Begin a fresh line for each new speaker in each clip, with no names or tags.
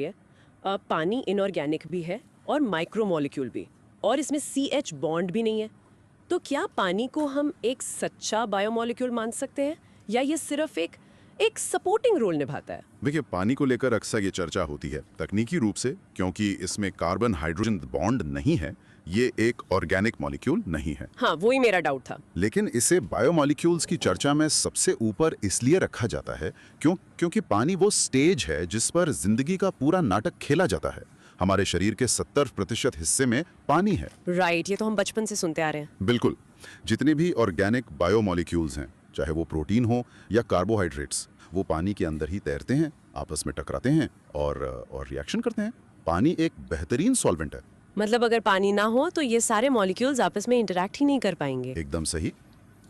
है। पानी इनऑर्गेनिक भी है और माइक्रोमोलिक्यूल भी, और इसमें CH बॉन्ड भी नहीं है। तो क्या पानी को हम एक सच्चा बायोमोलिक्यूल मान सकते हैं, या ये सिर्फ एक सपोर्टिंग रोल निभाता है?
देखिए, पानी को लेकर अक्सर ये चर्चा होती है तकनीकी रूप से, क्योंकि इसमें कार्बन हाइड्रोजन बॉन्ड नहीं है, ये एक ऑर्गेनिक मॉलिक्यूल नहीं है।
हाँ, वही मेरा डाउट था।
लेकिन इसे बायोमॉलिक्यूल्स की चर्चा में सबसे ऊपर इसलिए रखा जाता है क्योंकि पानी वो स्टेज है जिस पर जिंदगी का पूरा नाटक खेला जाता है। हमारे शरीर के 70% हिस्से में पानी है।
राइट, ये तो हम बचपन से सुनते आ रहे हैं।
बिल्कुल। जितने भी ऑर्गेनिक बायोमॉलिक्यूल्स हैं, चाहे वो प्रोटीन हो या कार्बोहाइड्रेट्स, वो पानी के अंदर ही तैरते हैं, आपस में टकराते हैं और रिएक्शन करते हैं। पानी एक बेहतरीन सॉल्वेंट है।
मतलब अगर पानी ना हो तो ये सारे मॉलिक्यूल्स आपस में इंटरैक्ट ही नहीं कर पाएंगे।
एकदम सही।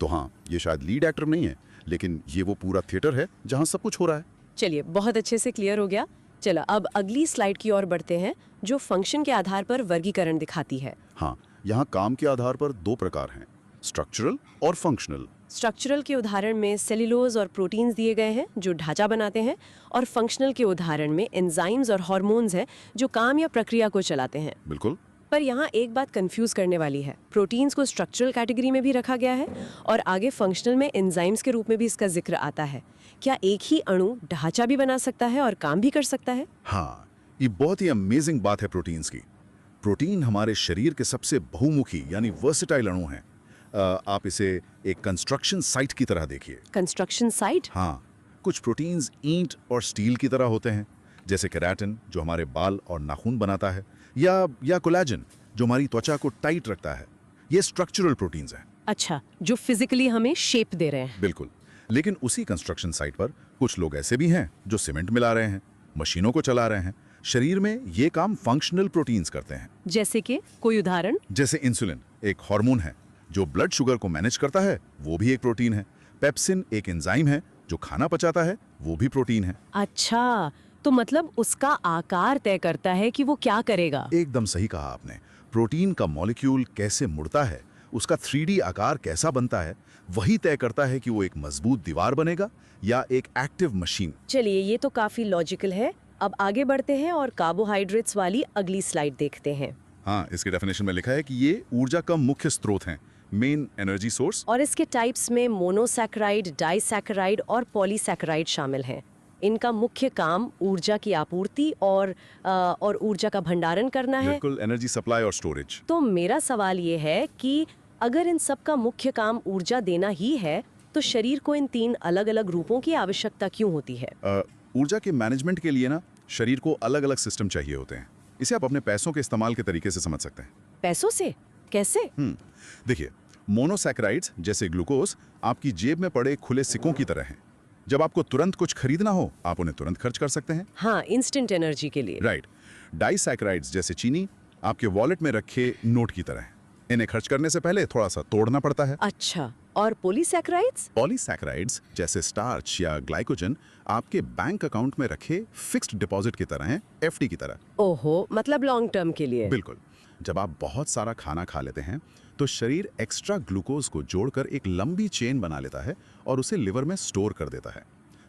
तो हाँ, ये शायद लीड एक्टर नहीं है, लेकिन ये वो पूरा थिएटर है जहाँ सब कुछ हो रहा है।
चलिए, बहुत अच्छे से क्लियर हो गया। चलो अब अगली स्लाइड की ओर बढ़ते हैं, जो फंक्शन के आधार पर वर्गीकरण दिखाती है।
हाँ, यहाँ काम के आधार पर दो प्रकार हैं, स्ट्रक्चरल और फंक्शनल।
स्ट्रक्चरल के उदाहरण में सेल्यूलोज और प्रोटीन्स दिए गए हैं जो ढांचा बनाते हैं, और फंक्शनल के उदाहरण में एंजाइम्स और हार्मोन्स हैं जो काम या प्रक्रिया को चलाते हैं।
बिल्कुल।
पर यहाँ एक बात कंफ्यूज करने वाली है। प्रोटीन्स को स्ट्रक्चरल कैटेगरी में भी रखा गया है और आगे फंक्शनल में एंजाइम्स के रूप में भी इसका जिक्र आता है। क्या एक ही अणु ढांचा भी बना सकता है और काम भी कर सकता है?
हाँ, ये बहुत ही अमेजिंग बात है प्रोटीन्स की। प्रोटीन हमारे शरीर के सबसे बहुमुखी यानी वर्सेटाइल अणु हैं। आप इसे एक कंस्ट्रक्शन साइट की तरह देखिए।
Construction site?
हाँ, कुछ प्रोटीन्स ईंट और स्टील की तरह होते हैं, जैसे केराटिन जो हमारे बाल और नाखून बनाता है, या कोलेजन जो हमारी त्वचा को टाइट रखता है। ये स्ट्रक्चरल प्रोटीन्स हैं।
अच्छा, जो फिजिकली हमें शेप दे रहे हैं।
बिल्कुल। लेकिन उसी कंस्ट्रक्शन साइट पर कुछ लोग ऐसे भी हैं जो सीमेंट मिला रहे हैं, मशीनों को चला रहे हैं। शरीर में ये काम फंक्शनल प्रोटीन्स करते हैं।
जैसे कि कोई उदाहरण?
जैसे इंसुलिन एक हार्मोन है जो ब्लड शुगर को मैनेज करता है, वो भी एक प्रोटीन है। पेप्सिन एक एंजाइम है जो खाना पचाता है, वो भी प्रोटीन है।
अच्छा, तो मतलब उसका आकार तय करता है कि वो क्या करेगा।
एकदम सही कहा आपने। प्रोटीन का मॉलिक्यूल कैसे मुड़ता है, उसका 3D आकार कैसा बनता है, वही तय करता है कि वो एक मजबूत दीवार बनेगा या एक एक्टिव मशीन।
चलिए, ये तो काफी लॉजिकल है। अब आगे बढ़ते हैं और कार्बोहाइड्रेट्स वाली अगली स्लाइड देखते हैं।
हाँ, इसकी डेफिनेशन में लिखा है कि ये ऊर्जा का मुख्य स्रोत हैं, मेन एनर्जी सोर्स।
और इसके टाइप्स में मोनोसैकेराइड, डाइसैकेराइड और पॉलीसैकेराइड शामिल हैं। इनका मुख्य काम ऊर्जा की आपूर्ति और ऊर्जा का भंडारण करना है।
बिल्कुल, एनर्जी सप्लाई और स्टोरेज।
तो मेरा सवाल ये है कि अगर इन सब का मुख्य काम ऊर्जा देना ही है, तो शरीर को इन 3 अलग-अलग रूपों की आवश्यकता क्यों होती है?
ऊर्जा के मैनेजमेंट के लिए ना शरीर को अलग-अलग सिस्टम चाहिए होते हैं। इसे आप अपने पैसों के इस्तेमाल के तरीके से समझ सकते हैं।
पैसों से? कैसे?
देखिए, मोनोसैकेराइड्स जैसे ग्लूकोज आपकी जेब में पड़े खुले सिक्कों की तरह हैं। जब आपको तुरंत कुछ खरीदना हो, आप उन्हें तुरंत खर्च कर सकते हैं।
हाँ, इंस्टेंट एनर्जी के लिए।
राइट। डाइसैकेराइड्स जैसे चीनी आपके वॉलेट में रखे नोट की तरह हैं। इन्हें खर्च करने से पहले थोड़ा सा तोड़ना पड़ता है।
अच्छा, और पॉलीसैकेराइड्स?
पॉलीसैकेराइड्स जैसे स्टार्च या ग्लाइकोजन आपके बैंक अकाउंट में रखे फिक्स्ड डिपॉजिट की तरह हैं, FD की तरह।
ओहो, मतलब लॉन्ग टर्म के लिए।
बिल्कुल। जब आप बहुत सारा खाना खा लेते हैं तो शरीर एक्स्ट्रा ग्लूकोज को जोड़कर एक लंबी चेन बना लेता है और उसे लिवर में स्टोर कर देता है,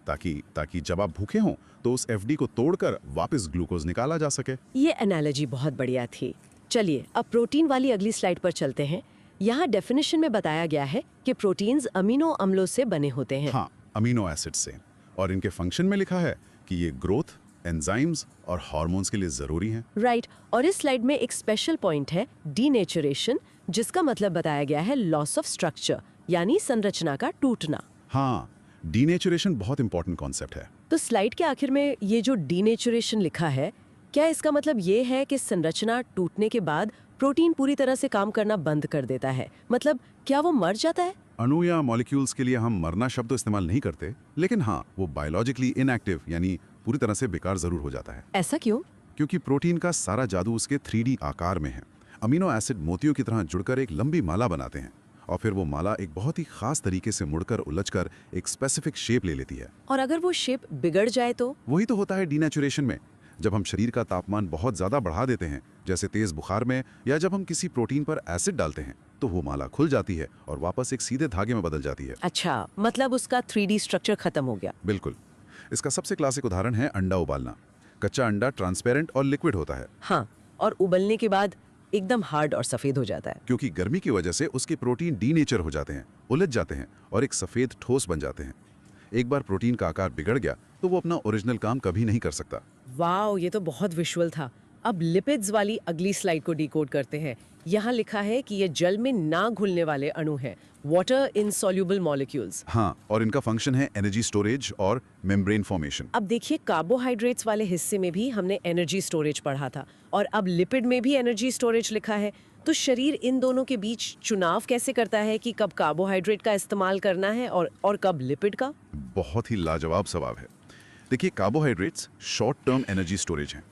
ताकि जब आप भूखे हों तो उस FD को तोड़कर वापस ग्लूकोज निकाला जा सके।
ये एनालॉजी बहुत बढ़िया थी। चलिए अब प्रोटीन वाली अगली स्लाइड पर चलते हैं। यहाँ डेफिनेशन में बताया गया है कि प्रोटीन्स अमीनो अम्लों से बने होते हैं।
हाँ, अमीनो एसिड से। और इनके फंक्शन में लिखा है कि ये ग्रोथ, एंजाइम्स और हार्मोन्स के लिए जरूरी हैं।
राइट। और इस स्लाइड में एक स्पेशल पॉइंट है, डीनेचुरेशन, जिसका मतलब बताया गया है लॉस ऑफ स्ट्रक्चर, यानी संरचना का टूटना।
हाँ, डीनेचुरेशन बहुत इंपॉर्टेंट कॉन्सेप्ट है।
तो स्लाइड के आखिर में ये जो डीनेचुरेशन लिखा है, क्या इसका मतलब ये है कि संरचना टूटने के बाद प्रोटीन पूरी तरह से काम करना बंद कर देता है? मतलब क्या वो मर जाता है?
अणु या मॉलिक्यूल्स के लिए हम मरना शब्द इस्तेमाल नहीं करते, लेकिन हाँ, वो बायोलॉजिकली इनएक्टिव यानी पूरी तरह से बेकार जरूर हो जाता है।
ऐसा क्यों?
क्योंकि प्रोटीन का सारा जादू उसके 3D आकार में है। अमीनो एसिड मोतियों की तरह जुड़कर एक लंबी माला बनाते हैं और फिर वो माला एक बहुत ही खास तरीके से मुड़कर उलझकर एक स्पेसिफिक शेप ले लेती है।
और अगर वो शेप बिगड़ जाए तो?
वही तो होता है डीनेचुरेशन में। जब हम शरीर का तापमान बहुत ज्यादा बढ़ा देते हैं, जैसे तेज बुखार में, या जब हम किसी प्रोटीन पर एसिड डालते हैं, तो वो माला खुल जाती है और वापस एक सीधे धागे में बदल जाती है।
अच्छा, मतलब उसका 3D स्ट्रक्चर खत्म हो गया।
बिल्कुल। इसका सबसे क्लासिक उदाहरण है अंडा उबालना। कच्चा अंडा ट्रांसपेरेंट और लिक्विड होता है
हाँ, और उबलने के बाद एकदम हार्ड और सफेद हो जाता है।
क्योंकि गर्मी की वजह से उसके प्रोटीन डीनेचर हो जाते हैं, उलझ जाते हैं और एक सफेद ठोस बन जाते हैं। एक बार प्रोटीन का आकार बिगड़ गया तो वो अपना ओरिजिनल काम कभी नहीं कर सकता।
वाओ, ये तो बहुत विजुअल था। अब लिपिड्स वाली अगली स्लाइड को डिकोड करते हैं। यहाँ लिखा है कि ये जल में ना घुलने वाले अणु हैं, वाटर इनसॉल्युबल मॉलिक्यूल्स।
हाँ, और इनका फंक्शन है एनर्जी स्टोरेज और मेम्ब्रेन फॉर्मेशन।
अब देखिए, कार्बोहाइड्रेट्स वाले हिस्से में भी हमने एनर्जी स्टोरेज पढ़ा था और अब लिपिड में भी एनर्जी स्टोरेज लिखा है। तो शरीर इन दोनों के बीच चुनाव कैसे करता है कि कब कार्बोहाइड्रेट का इस्तेमाल करना है और कब लिपिड का?
बहुत ही लाजवाब सवाल है। देखिए, carbohydrates short term energy storage हैं।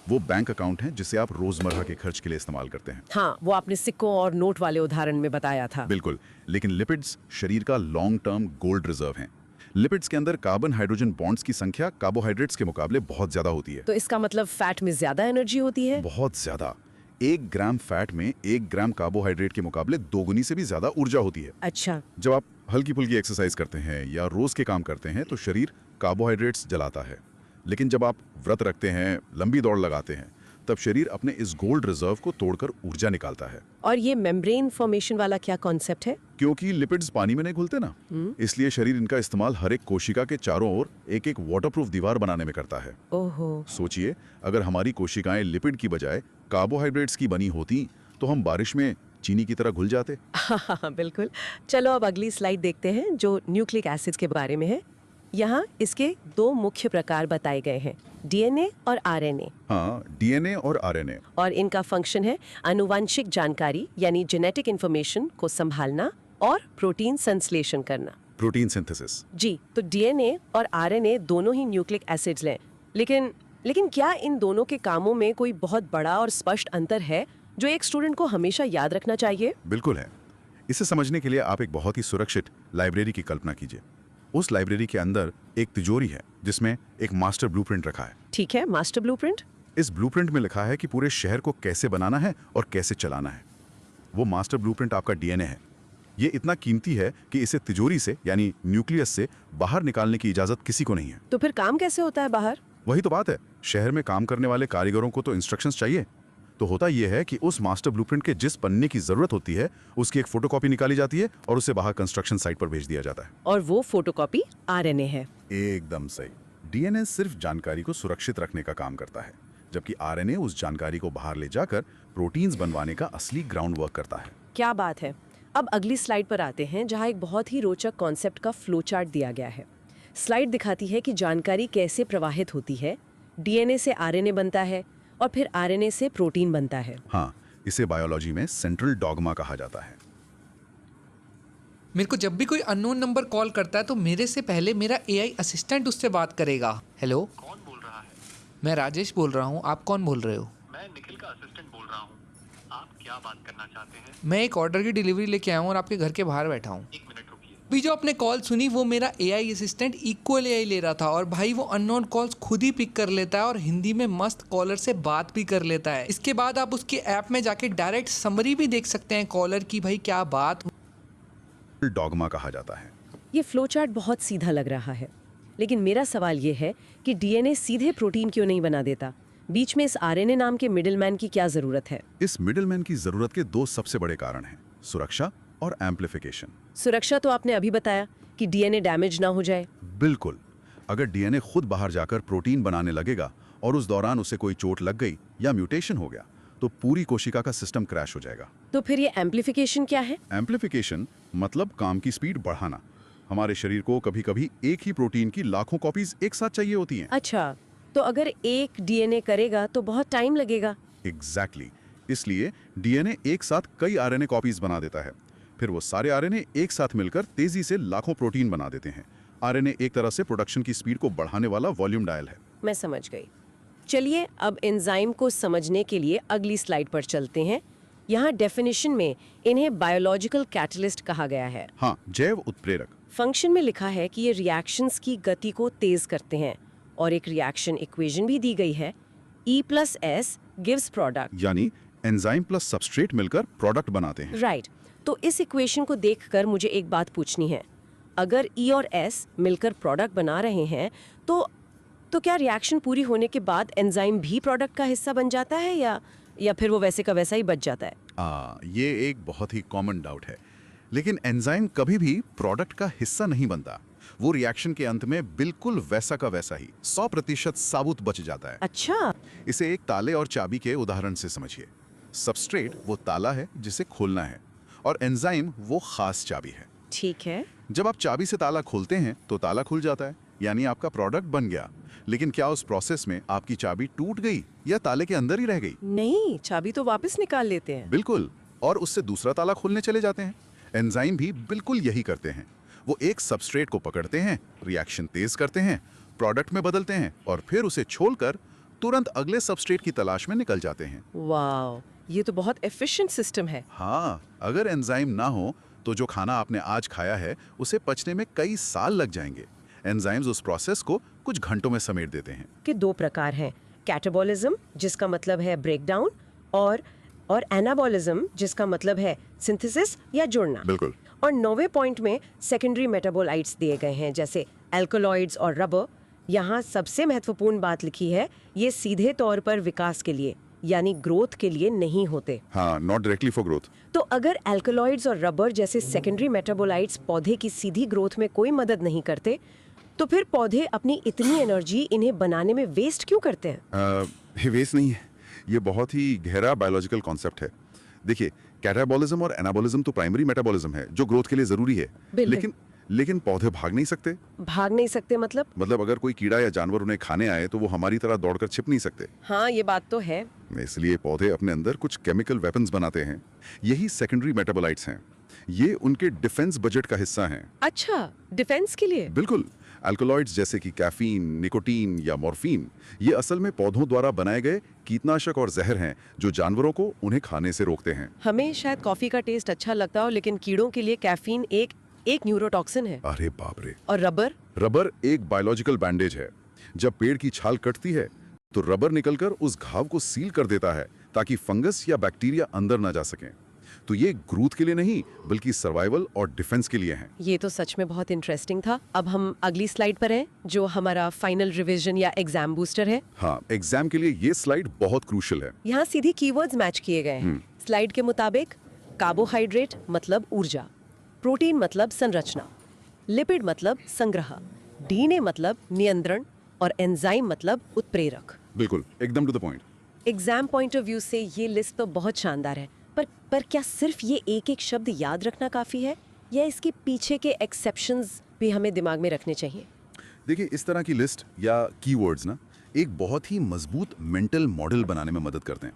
वो बैंक अकाउंट हैं जिसे आप रोजमर्रा के खर्च के लिए इस्तेमाल करते हैं।
हाँ, वो आपने सिक्कों और नोट वाले उदाहरण में बताया था।
बिल्कुल, लेकिन लिपिड्स शरीर का लॉन्ग टर्म गोल्ड रिजर्व हैं। लिपिड्स के अंदर कार्बन हाइड्रोजन बॉन्ड्स की संख्या कार्बोहाइड्रेट्स के मुकाबले बहुत ज्यादा होती है।
तो इसका मतलब फैट में ज्यादा एनर्जी होती है?
बहुत ज्यादा। 1 ग्राम फैट में 1 ग्राम कार्बोहाइड्रेट के मुकाबले दोगुनी से भी ज्यादा ऊर्जा होती है।
अच्छा।
जब आप हल्की फुल्की एक्सरसाइज करते हैं या रोज के काम करते हैं तो शरीर कार्बोहाइड्रेट्स जलाता है, लेकिन जब आप व्रत रखते हैं, लंबी दौड़ लगाते हैं, तब शरीर अपने इस गोल्ड रिजर्व को तोड़कर ऊर्जा निकालता है।
और ये मेम्ब्रेन फॉर्मेशन वाला क्या कॉन्सेप्ट है?
क्योंकि लिपिड्स पानी में नहीं घुलते ना, इसलिए शरीर इनका इस्तेमाल हर एक कोशिका के चारों ओर एक एक वाटरप्रूफ दीवार बनाने में करता है।
ओहो।
सोचिए, अगर हमारी कोशिकाएं लिपिड की बजाय कार्बोहाइड्रेट्स की बनी होती तो हम बारिश में चीनी की तरह घुल जाते।
हाँ, बिल्कुल। चलो अब अगली स्लाइड देखते हैं जो न्यूक्लिक एसिड्स के बारे में है। यहाँ इसके 2 मुख्य प्रकार बताए गए हैं, डीएनए और आरएनए।
हाँ, डीएनए और आरएनए।
और इनका फंक्शन है आनुवंशिक जानकारी यानी जेनेटिक इंफॉर्मेशन को संभालना और प्रोटीन संश्लेषण करना,
प्रोटीन सिंथेसिस।
जी, तो डीएनए और आरएनए दोनों ही न्यूक्लिक एसिड्स हैं, लेकिन क्या इन दोनों के कामों में कोई बहुत बड़ा और स्पष्ट अंतर है जो एक स्टूडेंट को हमेशा याद रखना चाहिए?
बिल्कुल है। इसे समझने के लिए आप एक बहुत ही सुरक्षित लाइब्रेरी की कल्पना कीजिए। उस लाइब्रेरी के अंदर एक तिजोरी है जिसमें एक मास्टर ब्लूप्रिंट रखा है।
ठीक है, मास्टर ब्लूप्रिंट।
इस ब्लूप्रिंट में लिखा है कि पूरे शहर को कैसे बनाना है और कैसे चलाना है। वो मास्टर ब्लूप्रिंट आपका डीएनए है। ये इतना कीमती है कि इसे तिजोरी से यानी न्यूक्लियस से बाहर निकालने की इजाजत किसी को नहीं है।
तो फिर काम कैसे होता है बाहर?
वही तो बात है, शहर में काम करने वाले कारीगरों को तो इंस्ट्रक्शंस चाहिए। तो होता यह है कि उस मास्टर ब्लूप्रिंट के जिस पन्ने की जरूरत होती है उसकी एक फोटोकॉपी निकाली जाती है और उसे बाहर कंस्ट्रक्शन साइट पर भेज दिया जाता है।
और वो फोटोकॉपी आरएनए है।
एकदम सही। डीएनए सिर्फ जानकारी को सुरक्षित रखने का काम करता है, जबकि आरएनए उस जानकारी को बाहर ले जाकर प्रोटीन्स बनवाने का असली ग्राउंड वर्क करता है।
क्या बात है। अब अगली स्लाइड पर आते हैं जहाँ एक बहुत ही रोचक कॉन्सेप्ट का फ्लो चार्ट दिया गया है। स्लाइड दिखाती है कि जानकारी कैसे प्रवाहित होती है। डीएनए से आरएनए बनता है और फिर आरएनए से प्रोटीन बनता है।
हाँ, इसे बायोलॉजी में सेंट्रल डॉगमा कहा जाता है।
मेरे को जब भी कोई अननोन नंबर कॉल करता है तो मेरे से पहले मेरा एआई असिस्टेंट उससे बात करेगा। हेलो,
कौन बोल रहा है?
मैं राजेश बोल रहा हूँ, आप कौन बोल रहे हो?
मैं निखिल का असिस्टेंट बोल रहा हूँ। आप क्या बात करना चाहते हैं?
मैं एक ऑर्डर की डिलीवरी लेके आया हूँ और आपके घर के बाहर बैठा हूँ।
1 मिनट रुकिए।
अभी जो आपने कॉल सुनी वो मेरा एआई असिस्टेंट इक्वल एआई ले रहा था और भाई वो अननोन कॉल्स खुद ही पिक कर लेता है और हिंदी में मस्त कॉलर से बात भी कर लेता है। इसके बाद आप उसके ऐप में जाके डायरेक्ट समरी भी देख सकते हैं कॉलर की, भाई क्या बात।
डॉगमा कहा जाता है।
ये फ्लो चार्ट बहुत सीधा लग रहा है, लेकिन मेरा सवाल ये है कि डीएनए सीधे प्रोटीन क्यों नहीं बना देता? बीच में इस आरएनए नाम के मिडिलमैन की क्या जरूरत है?
इस मिडिलमैन की जरूरत के 2 सबसे बड़े कारण हैं, सुरक्षा और एम्प्लीफिकेशन।
सुरक्षा तो आपने अभी बताया कि डीएनए डैमेज ना हो जाए।
बिल्कुल। अगर डीएनए खुद बाहर जाकर प्रोटीन बनाने लगेगा और उस दौरान उसे कोई चोट लग गई या म्यूटेशन हो गया तो पूरी कोशिका का सिस्टम क्रैश हो जाएगा।
तो फिर ये एम्प्लीफिकेशन क्या है?
एम्प्लीफिकेशन मतलब काम की स्पीड बढ़ाना। हमारे शरीर को कभी-कभी एक ही प्रोटीन की लाखों कॉपीज एक साथ चाहिए होती हैं।
अच्छा, तो अगर एक डीएनए करेगा तो बहुत टाइम लगेगा।
एग्जैक्टली। इसलिए डीएनए एक साथ कई आरएनए कॉपीज बना देता है। फिर वो सारे आरएनए एक साथ मिलकर तेजी से लाखों प्रोटीन बना देते हैं। आरएनए एक तरह से प्रोडक्शन की स्पीड को बढ़ाने वाला वॉल्यूम डायल है।
मैं समझ गई। चलिए अब एंजाइम को समझने के लिए अगली स्लाइड पर चलते हैं। यहाँ डेफिनेशन में इन्हें बायोलॉजिकल कैटलिस्ट कहा गया है।
हाँ, जैव उत्प्रेरक।
फंक्शन में लिखा है कि ये रिएक्शंस की गति को तेज करते हैं और एक रिएक्शन इक्वेशन भी दी गई है, E+S गिव्स प्रोडक्ट।
यानी एंजाइम प्लस सबस्ट्रेट मिलकर प्रोडक्ट बनाते हैं।
राइट। तो इस इक्वेशन को देखकर मुझे एक बात पूछनी है। अगर E और S मिलकर प्रोडक्ट बना रहे हैं तो तो क्या रिएक्शन पूरी होने के बाद एंजाइम भी प्रोडक्ट का हिस्सा बन जाता है या फिर वो वैसे का वैसा ही बच जाता है?
ये एक बहुत ही कॉमन डाउट है, लेकिन एंजाइम कभी भी प्रोडक्ट का हिस्सा नहीं बनता। वो रिएक्शन के अंत में बिल्कुल वैसा का वैसा ही 100% साबुत बच जाता है।
अच्छा,
इसे एक ताले और चाबी के उदाहरण से समझिए। सबस्ट्रेट वो ताला है जिसे खोलना है, और एंजाइम वो खास चाबी है।
ठीक है।
जब आप चाबी से ताला खोलते हैं तो ताला खुल जाता है, यानी आपका प्रोडक्ट बन गया। लेकिन क्या उस प्रोसेस में आपकी चाबी टूट गई या ताले के अंदर ही रह गई?
नहीं, चाबी तो वापस निकाल लेते हैं।
बिल्कुल, और उससे दूसरा ताला खोलने चले जाते हैं। एंजाइम भी बिल्कुल यही करते हैं। वो एक सबस्ट्रेट को पकड़ते हैं, रिएक्शन तेज करते हैं, प्रोडक्ट में बदलते हैं और फिर उसे छोड़कर तुरंत अगले सबस्ट्रेट की तलाश में निकल जाते हैं।
वाओ, ये तो बहुत एफिशिएंट सिस्टम है।
हाँ, अगर एंजाइम ना हो तो जो खाना आपने आज खाया है उसे पचने में कई साल लग जाएंगे। एंजाइम्स उस प्रोसेस को कुछ घंटों में समेट देते हैं।
कि दो प्रकार हैं, कैटाबॉलिज्म जिसका मतलब है ब्रेक डाउन और एनाबॉलिज्म जिसका मतलब है सिंथेसिस या जुड़ना।
बिल्कुल।
और 9वें पॉइंट में सेकेंडरी मेटाबोलाइट्स दिए गए हैं जैसे एल्कोलॉइड्स और रबर। यहाँ सबसे महत्वपूर्ण बात लिखी है, ये सीधे तौर पर विकास के लिए यानी ग्रोथ के लिए नहीं होते।
हाँ, नॉट डायरेक्टली फॉर ग्रोथ।
तो अगर एल्कोलॉइड्स और रबर जैसे सेकेंडरी मेटाबोलाइट्स पौधे की सीधी ग्रोथ में कोई मदद नहीं करते, तो फिर पौधे अपनी इतनी एनर्जी इन्हें बनाने में वेस्ट क्यों करते हैं?
ये वेस्ट नहीं है, ये बहुत ही गहरा बायोलॉजिकल कॉन्सेप्ट है। देखिए, कैटाबॉलिज्म और एनाबॉलिज्म तो प्राइमरी मेटाबॉलिज्म है जो ग्रोथ के लिए जरूरी है।
बिल्कुल।
लेकिन पौधे भाग नहीं सकते।
भाग नहीं सकते मतलब
अगर कोई कीड़ा या जानवर उन्हें खाने आए तो वो हमारी तरह दौड़कर छिप नहीं सकते।
हाँ, ये बात तो है।
इसलिए पौधे अपने अंदर कुछ केमिकल वेपन्स बनाते हैं। यही सेकेंडरी मेटाबोलाइट्स हैं। ये उनके डिफेंस बजट का हिस्सा हैं।
अच्छा, डिफेंस के लिए?
बिल्कुल। अल्कोलॉइड्स जैसे कि कैफीन, निकोटीन या मॉर्फिन, ये असल में पौधों द्वारा बनाए गए कीटनाशक और जहर हैं जो जानवरों को उन्हें खाने से रोकते हैं।
हमें शायद कॉफी का टेस्ट अच्छा लगता हो, लेकिन कीड़ों के लिए कैफीन एक न्यूरोटॉक्सिन है।
अरे बाप रे।
और रबर
एक बायोलॉजिकल बैंडेज है। जब पेड़ की छाल कटती है तो रबर निकलकर उस घाव को सील कर देता है ताकि फंगस या बैक्टीरिया अंदर ना जा सकें। तो ये ग्रोथ के लिए नहीं बल्कि सर्वाइवल और डिफेंस के लिए हैं।
ये तो सच में बहुत इंटरेस्टिंग था। अब हम अगली स्लाइड पर हैं जो हमारा फाइनल रिवीजन या एग्जाम बूस्टर है।
हाँ, एग्जाम के लिए ये स्लाइड बहुत क्रूशियल है।
यहाँ सीधी कीवर्ड्स मैच किए गए हैं। स्लाइड के मुताबिक कार्बोहाइड्रेट मतलब ऊर्जा, प्रोटीन मतलब संरचना, लिपिड मतलब संग्रह, डीएनए मतलब नियंत्रण और एंजाइम मतलब उत्प्रेरक।
बिल्कुल, एकदम to the point.
Exam point of view से ये लिस्ट तो बहुत शानदार है, पर क्या सिर्फ ये एक शब्द याद रखना काफी है या इसके पीछे के एक्सेप्शंस भी हमें दिमाग में रखने चाहिए?
देखिए, इस तरह की लिस्ट या कीवर्ड्स ना एक बहुत ही मजबूत मेंटल मॉडल बनाने में मदद करते हैं।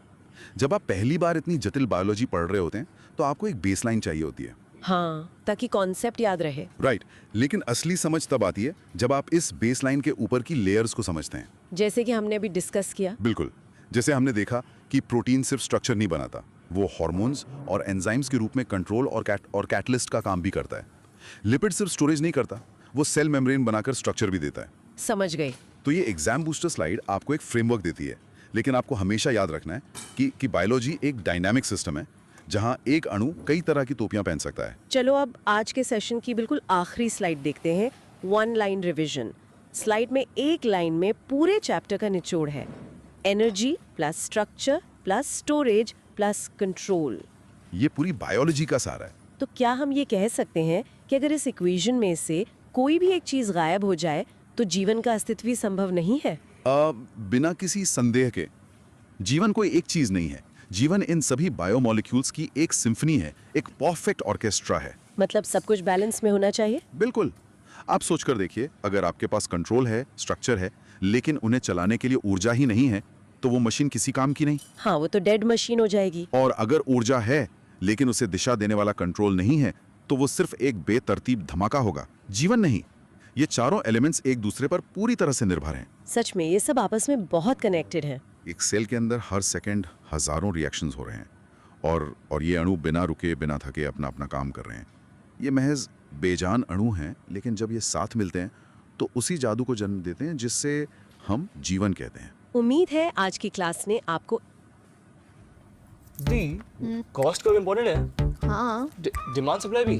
जब आप पहली बार इतनी जटिल बायोलॉजी पढ़ रहे होते हैं तो आपको एक बेसलाइन चाहिए होती है।
हाँ, ताकि कॉन्सेप्ट याद रहे।
राइट, लेकिन असली समझ तब आती है जब आप इस बेसलाइन के ऊपर की लेयर्स को समझते हैं।
जैसे कि हमने अभी डिस्कस किया।
बिल्कुल, जैसे हमने देखा कि प्रोटीन सिर्फ स्ट्रक्चर नहीं बनाता, वो हार्मोन्स और एंजाइम्स के रूप में कंट्रोल और कैटलिस्ट का काम भी करता है। लिपिड सिर्फ स्टोरेज नहीं करता, वो सेल मेम्ब्रेन बनाकर स्ट्रक्चर भी देता है।
समझ गए।
तो ये एग्जाम बूस्टर स्लाइड आपको एक फ्रेमवर्क देती है, लेकिन आपको हमेशा याद रखना है कि बायोलॉजी एक डायनामिक सिस्टम है जहां एक अणु कई तरह की टोपियां पहन सकता है।
चलो अब आज के सेशन की बिल्कुल आखिरी स्लाइड देखते हैं, 1 लाइन रिवीजन। स्लाइड में एक लाइन में पूरे चैप्टर का निचोड़ है, energy plus structure plus storage plus control.
ये पूरी बायोलॉजी का सार है।
तो क्या हम ये कह सकते हैं कि अगर इस इक्वेशन में से कोई भी एक चीज गायब हो जाए तो जीवन का अस्तित्व ही संभव नहीं है?
बिना किसी संदेह के जीवन कोई एक चीज नहीं है। जीवन इन सभी बायोमोलिक्यूल्स की एक सिम्फनी है, एक परफेक्ट ऑर्केस्ट्रा है।
मतलब सब कुछ बैलेंस में होना चाहिए।
बिल्कुल। आप सोचकर देखिए, अगर आपके पास कंट्रोल है, स्ट्रक्चर है, लेकिन उन्हें चलाने के लिए ऊर्जा ही नहीं है तो वो मशीन किसी काम की नहीं।
हाँ, वो तो डेड मशीन हो जाएगी।
और अगर ऊर्जा है लेकिन उसे दिशा देने वाला कंट्रोल नहीं है तो वो सिर्फ एक बेतरतीब धमाका होगा, जीवन नहीं। ये चारों एलिमेंट्स एक दूसरे पर पूरी तरह से निर्भर हैं।
सच में ये सब आपस में बहुत कनेक्टेड हैं।
एक सेल के अंदर हर सेकंड हजारों रिएक्शंस हो रहे हैं और ये अणु बिना रुके बिना थके अपना अपना काम कर रहे हैं। ये महज बेजान अणु हैं, लेकिन जब ये साथ मिलते हैं तो उसी जादू को जन्म देते हैं जिससे हम जीवन कहते हैं।
उम्मीद है आज की क्लास ने आपको
दी कॉस्ट कर्व इम्पोर्टेंट है,
हाँ,
डिमांड सप्लाई भी।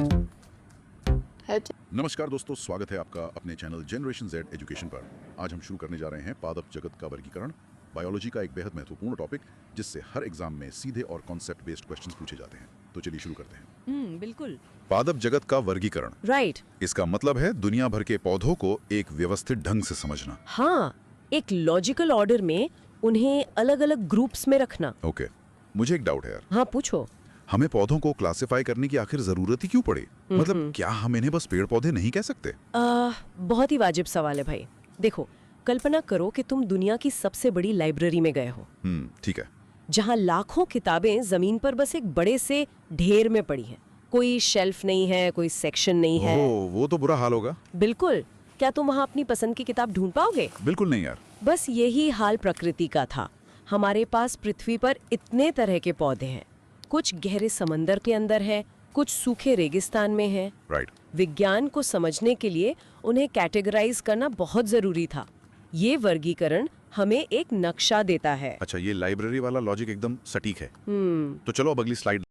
है।
नमस्कार दोस्तों, स्वागत है आपका अपने चैनल जनरेशन जेड एजुकेशन पर। आज हम शुरू करने जा रहे हैं पादप जगत का वर्गीकरण, बायोलॉजी का एक बेहद महत्वपूर्ण टॉपिक जिससे हर एग्जाम में सीधे और कॉन्सेप्ट बेस्ड क्वेश्चंस पूछे जाते हैं। तो चलिए शुरू करते हैं।
बिल्कुल
पादप जगत का वर्गीकरण,
राइट।
इसका मतलब है दुनिया भर के पौधों को एक व्यवस्थित ढंग से समझना।
हाँ, एक लॉजिकल ऑर्डर में उन्हें अलग अलग ग्रुप्स में रखना।
ओके, मुझे एक डाउट है यार,
हाँ पूछो।
हमें पौधों को क्लासिफाई करने की आखिर जरूरत ही क्यों पड़ी? मतलब क्या हम इन्हें बस पेड़ पौधे नहीं कह सकते?
बहुत ही वाजिब सवाल है भाई। देखो, कल्पना करो कि तुम दुनिया की सबसे बड़ी लाइब्रेरी में गए हो,
ठीक है।
जहाँ लाखों किताबें जमीन पर बस एक बड़े से ढेर में पड़ी हैं। कोई शेल्फ नहीं है, कोई सेक्शन नहीं है।
वो तो बुरा हाल होगा।
बिल्कुल। क्या तुम वहाँ अपनी पसंद की किताब ढूंढ पाओगे?
बिल्कुल नहीं यार।
बस यही हाल प्रकृति का था। हमारे पास पृथ्वी पर इतने तरह के पौधे हैं। कुछ गहरे समंदर के अंदर है, कुछ सूखे रेगिस्तान में है।
राइट।
विज्ञान को समझने के लिए उन्हें कैटेगराइज करना बहुत जरूरी था। ये वर्गीकरण हमें एक नक्शा देता है।
अच्छा, ये लाइब्रेरी वाला लॉजिक एकदम सटीक है। तो चलो अब अगली स्लाइड